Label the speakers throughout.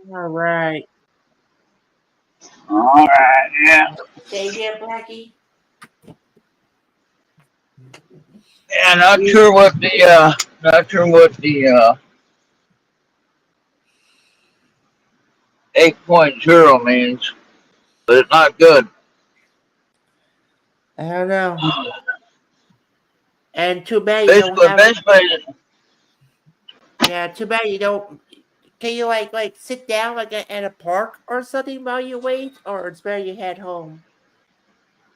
Speaker 1: All right.
Speaker 2: All right, yeah.
Speaker 1: Stay there, Blackie.
Speaker 2: Yeah,
Speaker 1: You,
Speaker 2: not sure what the 8.0 means, but it's not good.
Speaker 1: I don't know. And too bad you don't
Speaker 2: Basically,
Speaker 1: have.
Speaker 2: basically,
Speaker 1: Yeah, too bad you don't. Can you like sit down like at a park or something while you wait, or it's better you head home?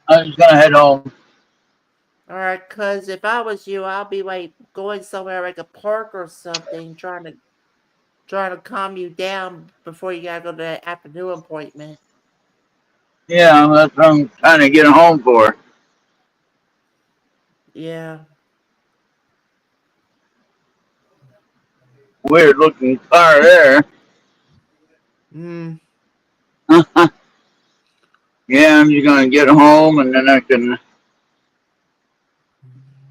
Speaker 2: I'm just gonna head home.
Speaker 1: All right, cause if I was you, I'll be like going somewhere like a park or something, trying to calm you down before you gotta go to that afternoon appointment.
Speaker 2: Yeah, that's what I'm trying to get home for.
Speaker 1: Yeah.
Speaker 2: Weird looking car there.
Speaker 1: Mm.
Speaker 2: Yeah, I'm just gonna get home and then I can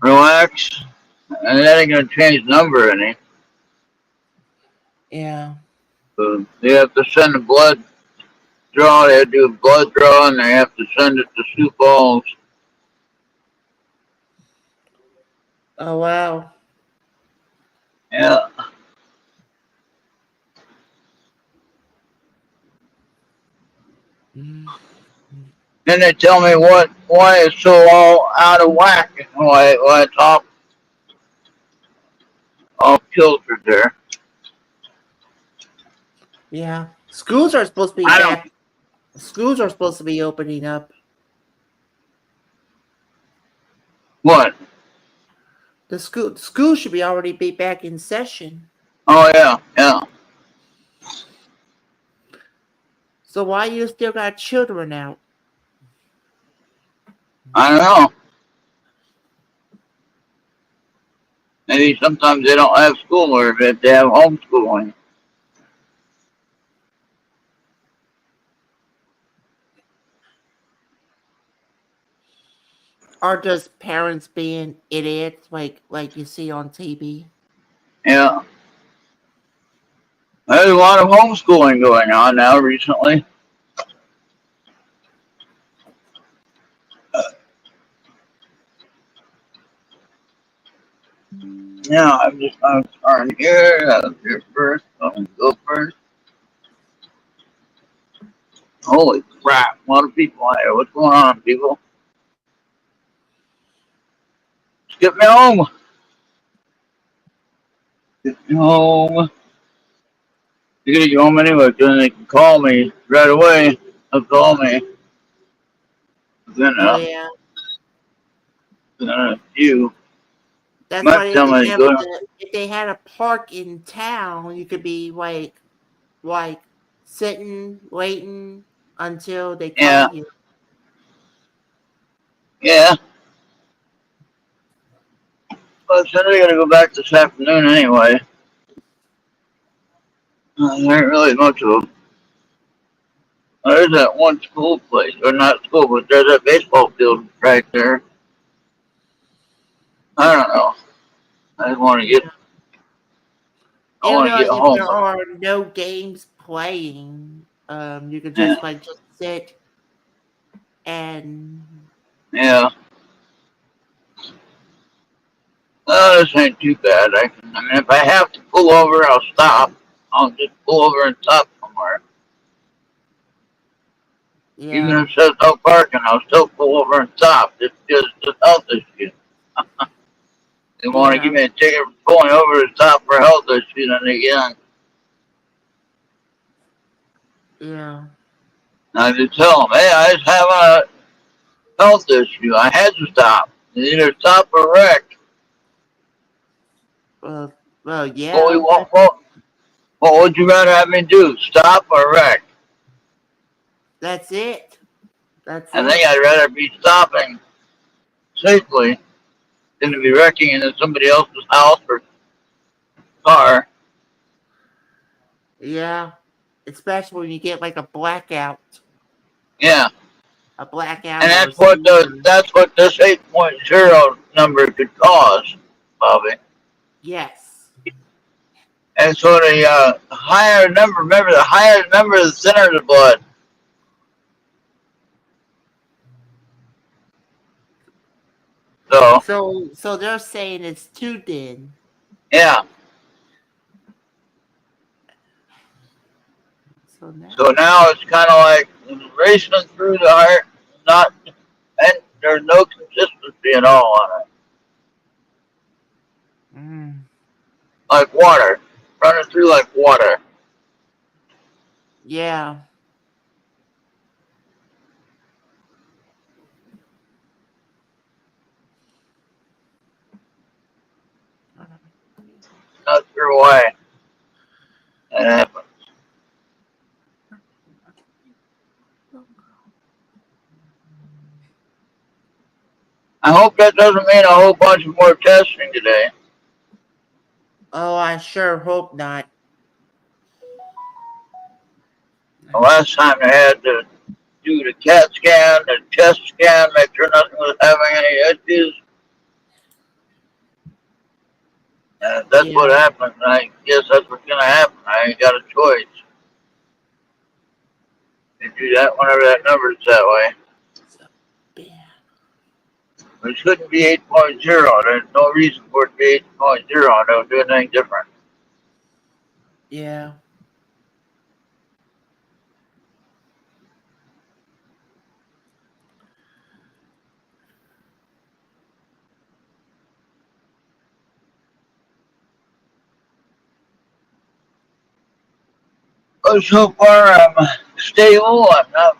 Speaker 2: relax. And that ain't gonna change the number any.
Speaker 1: Yeah.
Speaker 2: So they have to send a blood draw. They have to do a blood draw and they have to send it to Sioux Falls.
Speaker 1: Oh wow.
Speaker 2: Yeah.
Speaker 1: Mm.
Speaker 2: Then they tell me why it's so all out of whack. Why it's all kiltered there.
Speaker 1: Yeah. Schools are supposed to be
Speaker 2: I don't.
Speaker 1: back. Schools are supposed to be opening up.
Speaker 2: What?
Speaker 1: The school should be already be back in session.
Speaker 2: Oh yeah, yeah.
Speaker 1: So why you still got children out?
Speaker 2: I don't know. Maybe sometimes they don't have school or if they have homeschooling.
Speaker 1: Or just parents being idiots like you see on TV?
Speaker 2: Yeah. There's a lot of homeschooling going on now recently. Yeah, I'm starting here. Here first. I'm gonna go first. Holy crap! A lot of people out here. What's going on, people? Just get me home. Get me home. You gotta get home anyway, then they can call me right away. They'll call me. Then,
Speaker 1: Oh yeah.
Speaker 2: you
Speaker 1: That's why
Speaker 2: might
Speaker 1: if
Speaker 2: tell
Speaker 1: they
Speaker 2: me to
Speaker 1: have
Speaker 2: go.
Speaker 1: if they had a park in town, you could be like sitting, waiting until they call
Speaker 2: Yeah,
Speaker 1: you.
Speaker 2: yeah. But I said I gotta go back this afternoon anyway. There ain't really much of a. There's that one school place, or not school, but there's that baseball field right there. I don't know. I just want to get.
Speaker 1: Yeah.
Speaker 2: I
Speaker 1: Even
Speaker 2: want to
Speaker 1: though
Speaker 2: get
Speaker 1: if
Speaker 2: home.
Speaker 1: there are no games playing, you could just sit and
Speaker 2: Yeah. This ain't too bad. I mean, if I have to pull over, I'll stop. I'll just pull over and stop somewhere. Even
Speaker 1: yeah,
Speaker 2: if it says no parking, I'll still pull over and stop. It's just a health issue. They want to give
Speaker 1: yeah,
Speaker 2: me a ticket for pulling over to stop for health issues, and again,
Speaker 1: yeah.
Speaker 2: I just tell them, hey, I just have a health issue. I had to stop. Either stop or wreck.
Speaker 1: Well, well,
Speaker 2: What, we
Speaker 1: yeah.
Speaker 2: want, what would you rather have me do? Stop or wreck?
Speaker 1: That's it. That's
Speaker 2: I think
Speaker 1: it.
Speaker 2: I'd rather be stopping safely than to be wrecking into somebody else's house or car.
Speaker 1: Yeah, especially when you get like a blackout,
Speaker 2: Yeah, and
Speaker 1: or a seizure.
Speaker 2: that's what this 8.0 number could cause, Bobby.
Speaker 1: Yes.
Speaker 2: And so the higher number, remember, the higher the number, the thinner the blood. So,
Speaker 1: So they're saying it's too thin.
Speaker 2: yeah.
Speaker 1: So now,
Speaker 2: So now it's kind of like racing through the heart, not, and there's no consistency at all on it. Like water, running through like water.
Speaker 1: yeah.
Speaker 2: Not sure why that happened. I hope that doesn't mean a whole bunch of more testing today.
Speaker 1: Oh, I sure hope not.
Speaker 2: The last time they had to do the CAT scan, the chest scan, make sure nothing was having any issues. And if that's what
Speaker 1: Yeah.
Speaker 2: happened, I guess that's what's going to happen. I ain't got a choice. You do that whenever that number's that way.
Speaker 1: So bad.
Speaker 2: It shouldn't be 8.0. There's no reason for it to be 8.0. Don't do anything different.
Speaker 1: Yeah.
Speaker 2: But so far, I'm stable. I'm not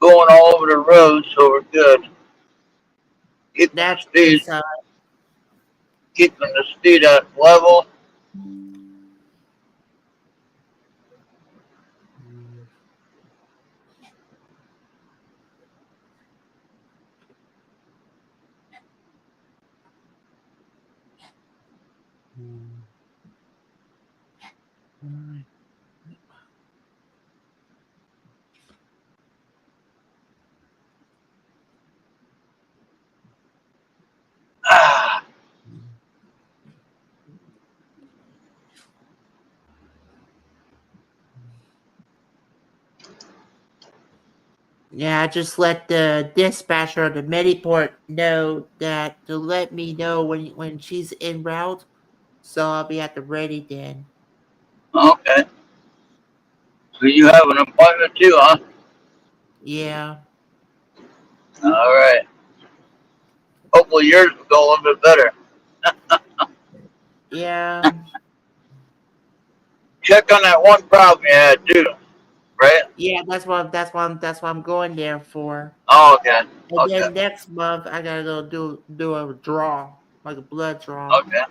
Speaker 2: going all over the road, so we're good. Keeping the
Speaker 1: That's the
Speaker 2: speed,
Speaker 1: sign.
Speaker 2: keeping the speed at level. Ah,
Speaker 1: Yeah, I just let the dispatcher or the Mediport know that to let me know when she's en route, so I'll be at the ready then.
Speaker 2: okay. So you have an appointment too, huh?
Speaker 1: Yeah,
Speaker 2: All right. Hopefully yours will go a little bit better.
Speaker 1: yeah,
Speaker 2: Check on that one problem you had too, right?
Speaker 1: yeah. That's what I'm going there for.
Speaker 2: Oh, okay.
Speaker 1: And
Speaker 2: Okay.
Speaker 1: then next month I gotta go do a draw, like a blood draw.
Speaker 2: Okay.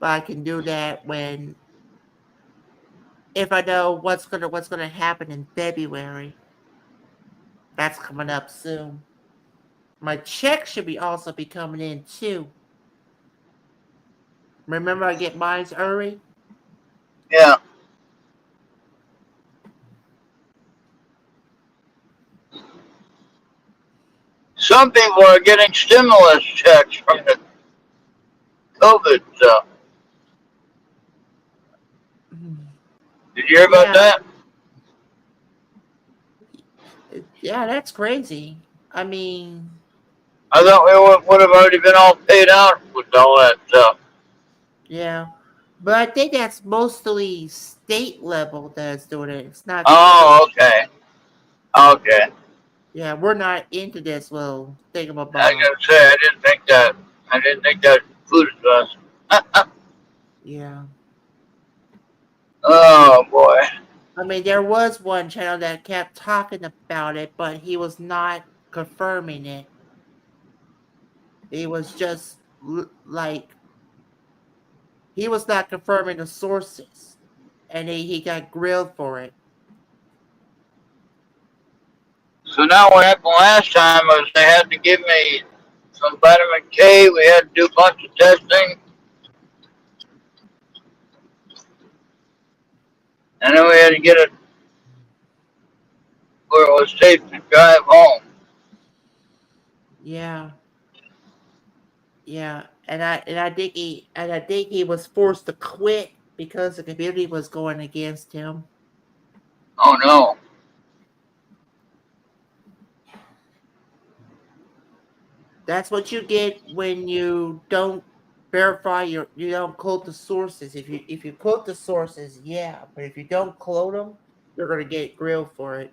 Speaker 1: But I can do that when if I know what's gonna happen in February. That's coming up soon. My check should be also be coming in too. Remember, I get mine's early.
Speaker 2: Yeah. Some people are getting stimulus checks from the COVID stuff. Did you hear about
Speaker 1: Yeah,
Speaker 2: that?
Speaker 1: yeah, that's crazy. I mean,
Speaker 2: I thought we would have already been all paid out with all that stuff.
Speaker 1: yeah, but I think that's mostly state level that's doing it. It's not federal.
Speaker 2: Oh, okay. Okay.
Speaker 1: Yeah, we're not into this little
Speaker 2: I
Speaker 1: thingamabob.
Speaker 2: gotta say, I didn't think that included us.
Speaker 1: Yeah,
Speaker 2: Oh boy.
Speaker 1: I mean, there was one channel that kept talking about it, but he was not confirming it. He was just like he was not confirming the sources, and he got grilled for it.
Speaker 2: So now what happened last time was they had to give me some vitamin K. We had to do a bunch of testing, and then we had to get it where it was safe to drive home.
Speaker 1: Yeah, yeah. and I think he was forced to quit because the community was going against him.
Speaker 2: Oh no.
Speaker 1: That's what you get when you don't verify you don't quote the sources. If you quote the sources, yeah, but if you don't quote them, you're gonna get grilled for it.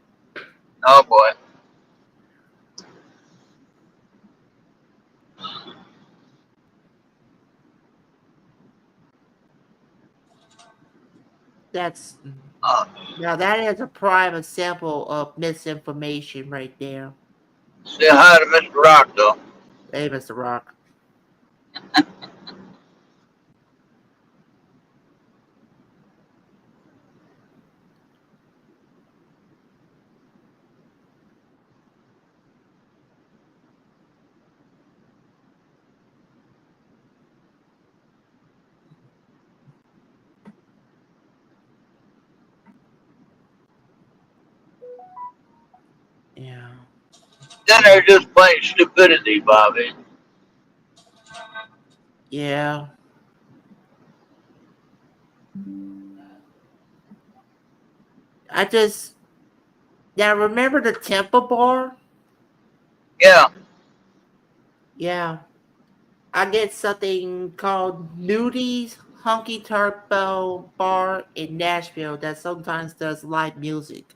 Speaker 2: Oh boy.
Speaker 1: That's
Speaker 2: Uh,
Speaker 1: Now that is a prime example of misinformation right there.
Speaker 2: Say hi to Mr. Rock though.
Speaker 1: Hey, Mr. Rock. Yeah.
Speaker 2: Then they're just plain stupidity, Bobby.
Speaker 1: Yeah. I just Now remember the Temple Bar?
Speaker 2: Yeah.
Speaker 1: Yeah. I get something called Nudies Hunky Turbo Bar in Nashville that sometimes does live music.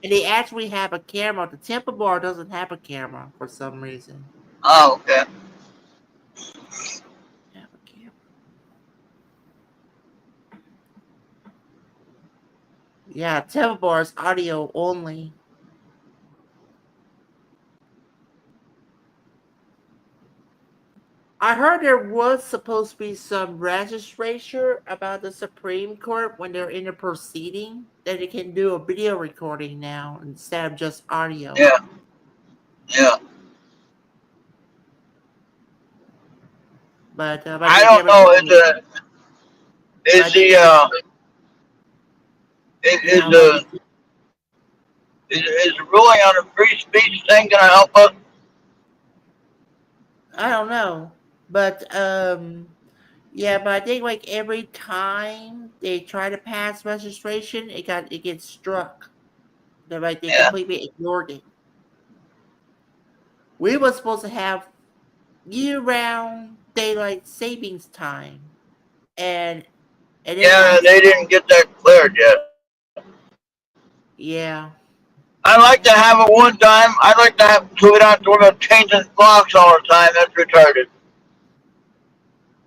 Speaker 1: And they actually have a camera. The Temple Bar doesn't have a camera for some reason.
Speaker 2: Oh, okay.
Speaker 1: Have a camera. Yeah, Temple Bar is audio only. I heard there was supposed to be some registration about the Supreme Court when they're in a proceeding that they can do a video recording now instead of just audio.
Speaker 2: Yeah. Yeah.
Speaker 1: But
Speaker 2: I
Speaker 1: they
Speaker 2: don't
Speaker 1: never
Speaker 2: know.
Speaker 1: told me.
Speaker 2: Is
Speaker 1: But they
Speaker 2: the
Speaker 1: never.
Speaker 2: is
Speaker 1: Yeah, what was
Speaker 2: the is the ruling on the free speech thing gonna help us?
Speaker 1: I don't know. But yeah, but I think like every time they try to pass registration, it gets struck. They
Speaker 2: Yeah.
Speaker 1: completely ignored it. We were supposed to have year-round daylight savings time, and it
Speaker 2: Yeah.
Speaker 1: got
Speaker 2: They didn't get that cleared yet.
Speaker 1: yeah,
Speaker 2: I'd like to have it one time. I'd like to have so we don't have to worry about changing clocks all the time. That's retarded.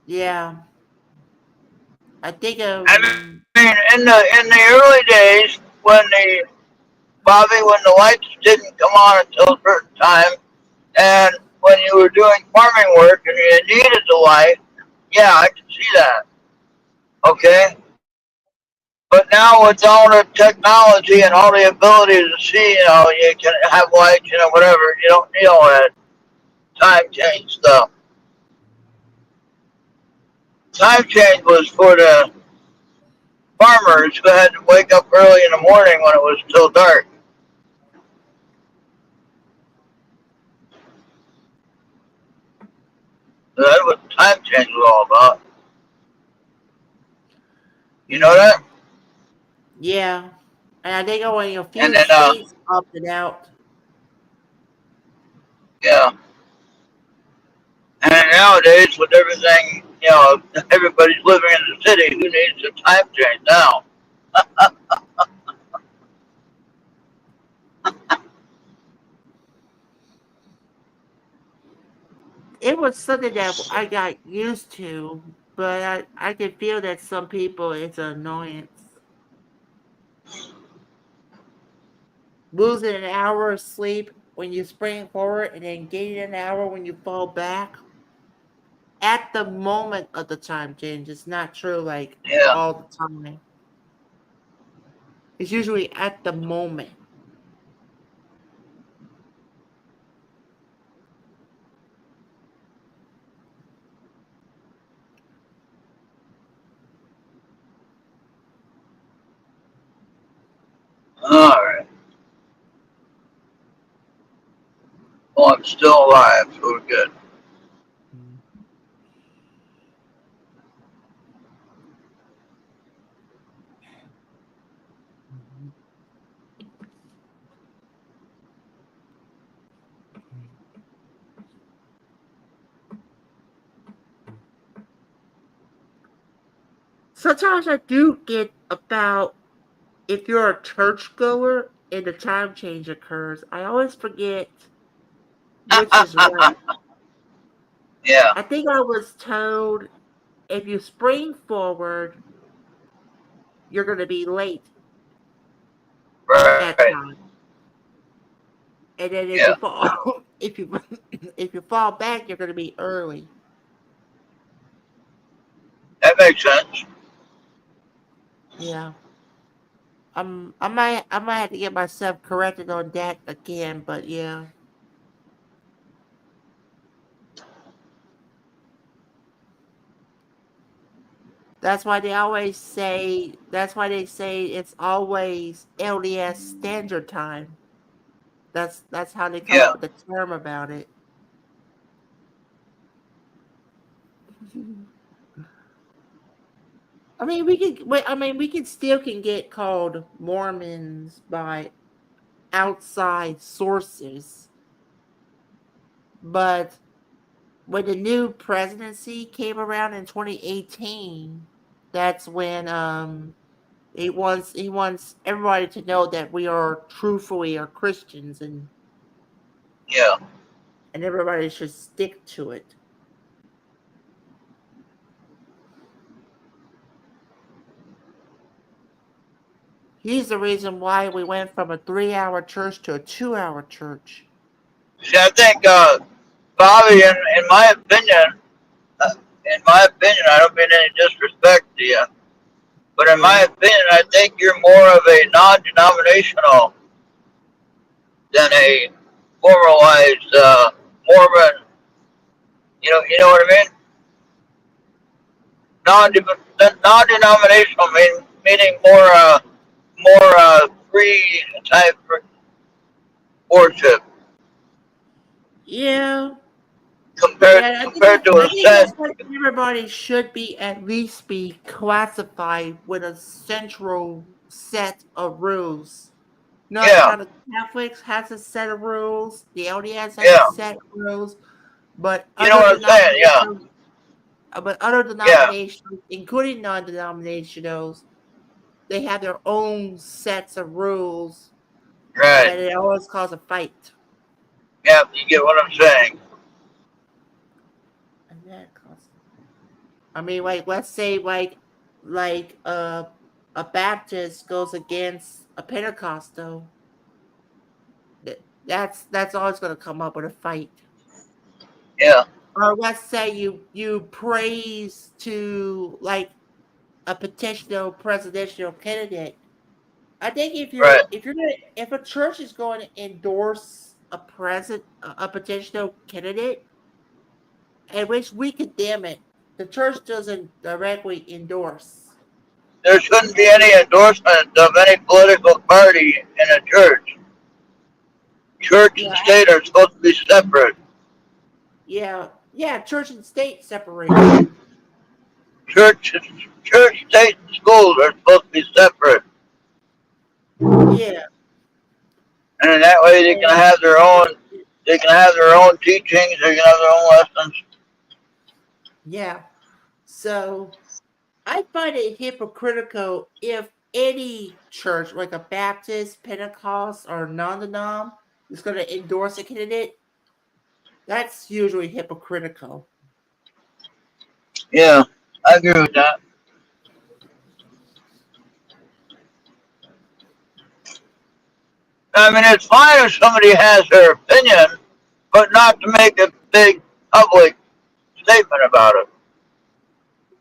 Speaker 1: yeah. I think
Speaker 2: I mean, in the early days when the lights didn't come on until a certain time, and when you were doing farming work and you needed the light, yeah, I can see that. Okay, but now with all the technology and all the ability to see, you can have lights, whatever. You don't need all that time change stuff. Time change was for the farmers who had to wake up early in the morning when it was still dark. That's what time change was all about. You know
Speaker 1: yeah,
Speaker 2: that?
Speaker 1: yeah. And I think only a
Speaker 2: And
Speaker 1: few
Speaker 2: then,
Speaker 1: states opted out.
Speaker 2: yeah. And nowadays, with everything, everybody's living in the city. Who needs a time change now?
Speaker 1: It was something that I got used to, but I can feel that some people it's an annoyance. Losing an hour of sleep when you spring forward and then gaining an hour when you fall back at the moment of the time change. It's not true like
Speaker 2: Yeah.
Speaker 1: all the time. It's usually at the moment.
Speaker 2: All right. Well, I'm still alive, so we're good.
Speaker 1: Sometimes I do get about if you're a churchgoer and the time change occurs. I always forget which is what.
Speaker 2: Yeah,
Speaker 1: I think I was told if you spring forward, you're going to be late that
Speaker 2: right.
Speaker 1: time, and then if
Speaker 2: Yeah,
Speaker 1: you fall, if you if you fall back, you're going to be early.
Speaker 2: that makes sense.
Speaker 1: Yeah, I might have to get myself corrected on that again, but yeah. That's why they say it's always LDS standard time. That's how they come
Speaker 2: Yeah,
Speaker 1: up with the term about it. we can still can get called Mormons by outside sources, but when the new presidency came around in 2018, that's when he wants everybody to know that we are truthfully are Christians
Speaker 2: yeah.
Speaker 1: and everybody should stick to it. He's the reason why we went from a 3 hour church to a 2 hour church.
Speaker 2: See, I think, Bobby, uh, in my opinion, I don't mean any disrespect to you, but in my
Speaker 1: Yeah.
Speaker 2: opinion, I think you're more of a non-denominational than a formalized Mormon. You know what I mean? Non non-denominational meaning more free type worship
Speaker 1: Yeah.
Speaker 2: compared
Speaker 1: Yeah,
Speaker 2: compared to
Speaker 1: I
Speaker 2: a
Speaker 1: think that's
Speaker 2: set.
Speaker 1: what everybody should be at least be classified with a central set of rules. Like
Speaker 2: Yeah,
Speaker 1: how the Catholics has a set of rules, the LDS has a
Speaker 2: yeah.
Speaker 1: set of rules, but
Speaker 2: You know
Speaker 1: other
Speaker 2: what I'm saying? Yeah,
Speaker 1: denominations,
Speaker 2: yeah.
Speaker 1: including non-denominationals, they have their own sets of rules,
Speaker 2: Right.
Speaker 1: and it always causes a fight.
Speaker 2: Yeah, you get what I'm saying.
Speaker 1: And that causes. Like let's say a Baptist goes against a Pentecostal. That's always going to come up with a fight.
Speaker 2: Yeah,
Speaker 1: Or let's say you praise to like a potential presidential candidate. I think
Speaker 2: right.
Speaker 1: if a church is going to endorse a potential candidate, in which we condemn it, the church doesn't directly endorse.
Speaker 2: There shouldn't be any endorsement of any political party in a church. Church and
Speaker 1: Yeah,
Speaker 2: state are supposed to be separate.
Speaker 1: yeah. Church and state separated.
Speaker 2: Church, church, state, and schools are supposed to be separate,
Speaker 1: Yeah,
Speaker 2: and in that way they can
Speaker 1: and
Speaker 2: have their own. They can have their own teachings. They can have their own lessons.
Speaker 1: yeah. So I find it hypocritical if any church, like a Baptist, Pentecost, or non-denom, is going to endorse a candidate. That's usually hypocritical.
Speaker 2: Yeah, I agree with that. I mean, it's fine if somebody has their opinion, but not to make a big public statement about it.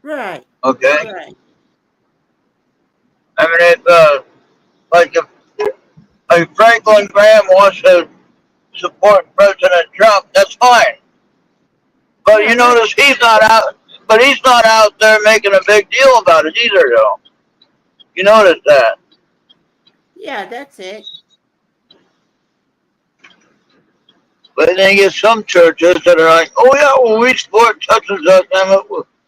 Speaker 1: Right,
Speaker 2: Okay.
Speaker 1: right.
Speaker 2: I mean, like if Franklin Graham wants to support President Trump, that's fine. But you
Speaker 1: Yeah,
Speaker 2: notice he's not out. But he's not out there making a big deal about it either, though. You notice that.
Speaker 1: that's it.
Speaker 2: But then you get some churches that are like, "Oh yeah, well we support such and such, and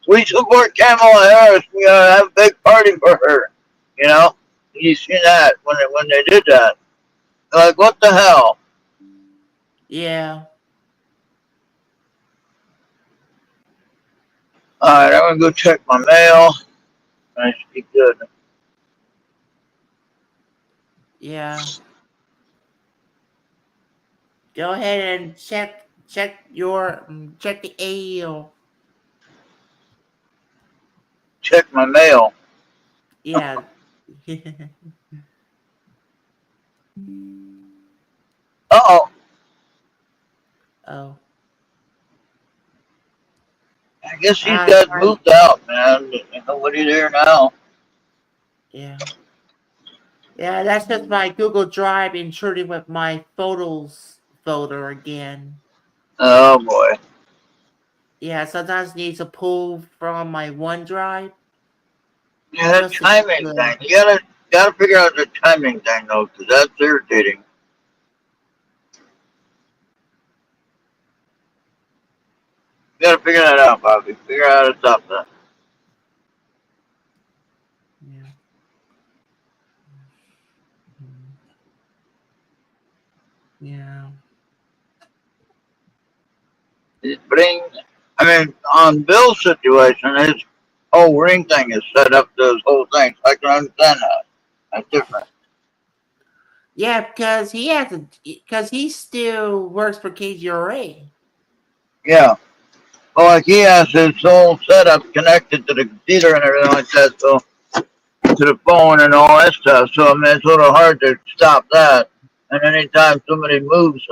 Speaker 2: we support Kamala Harris. We gotta have a big party for her." You know, You seen that when they did that? Like, what the hell?
Speaker 1: Yeah.
Speaker 2: All right, I'm gonna go check my mail. I should be good.
Speaker 1: Yeah. Go ahead and check check the AEL.
Speaker 2: Check my mail.
Speaker 1: Yeah.
Speaker 2: Uh-oh.
Speaker 1: Oh.
Speaker 2: I guess these
Speaker 1: Ah,
Speaker 2: guys
Speaker 1: sorry.
Speaker 2: moved out, man. There's nobody there now.
Speaker 1: Yeah. Yeah, that's just my Google Drive intruding with my photos folder again.
Speaker 2: Oh boy.
Speaker 1: Yeah, sometimes needs to pull from my OneDrive
Speaker 2: Yeah, that
Speaker 1: just to get
Speaker 2: timing
Speaker 1: the.
Speaker 2: thing. You gotta figure out the timing thing though, 'cause that's irritating. You gotta figure that out, Bobby. Figure out how to stop that.
Speaker 1: Yeah. Yeah.
Speaker 2: It brings. I mean, on Bill's situation, his whole ring thing is set up to his whole thing. So I can understand that. That's different.
Speaker 1: Yeah, because he still works for KGRA.
Speaker 2: Yeah. Well, like he has his whole setup connected to the computer and everything like that, so to the phone and all that stuff. So I mean, it's a little hard to stop that. And anytime somebody moves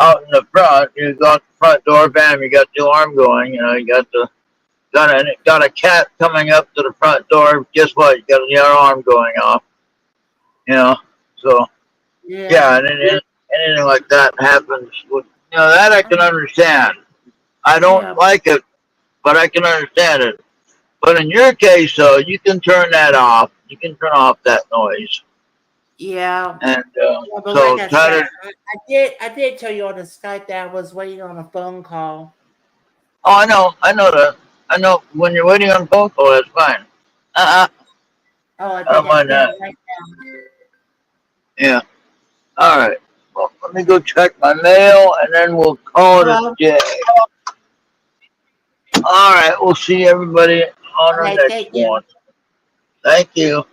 Speaker 2: out in the front, you got the front door, bam, you got the alarm going. You know, you got a cat coming up to the front door. Guess what? You got the alarm going off. You know, so
Speaker 1: Yeah.
Speaker 2: yeah, and anything like that happens. With, that I can understand. I don't
Speaker 1: Yeah.
Speaker 2: like it, but I can understand it. But in your case, though, you can turn that off. You can turn off that noise,
Speaker 1: Yeah.
Speaker 2: and
Speaker 1: Yeah, but like
Speaker 2: so
Speaker 1: I
Speaker 2: try
Speaker 1: said,
Speaker 2: to.
Speaker 1: I did tell you on the Skype that I was waiting on a phone call.
Speaker 2: Oh, I know that. I know when you're waiting on a phone call, that's fine. Uh,
Speaker 1: Oh, I
Speaker 2: I
Speaker 1: did
Speaker 2: don't
Speaker 1: that.
Speaker 2: mind
Speaker 1: Yeah,
Speaker 2: that.
Speaker 1: right
Speaker 2: Yeah. All right. Well, let me go check my mail, and then we'll call it a
Speaker 1: now.
Speaker 2: day. All right. We'll see everybody on our
Speaker 1: Okay,
Speaker 2: next
Speaker 1: thank you.
Speaker 2: one. Thank you.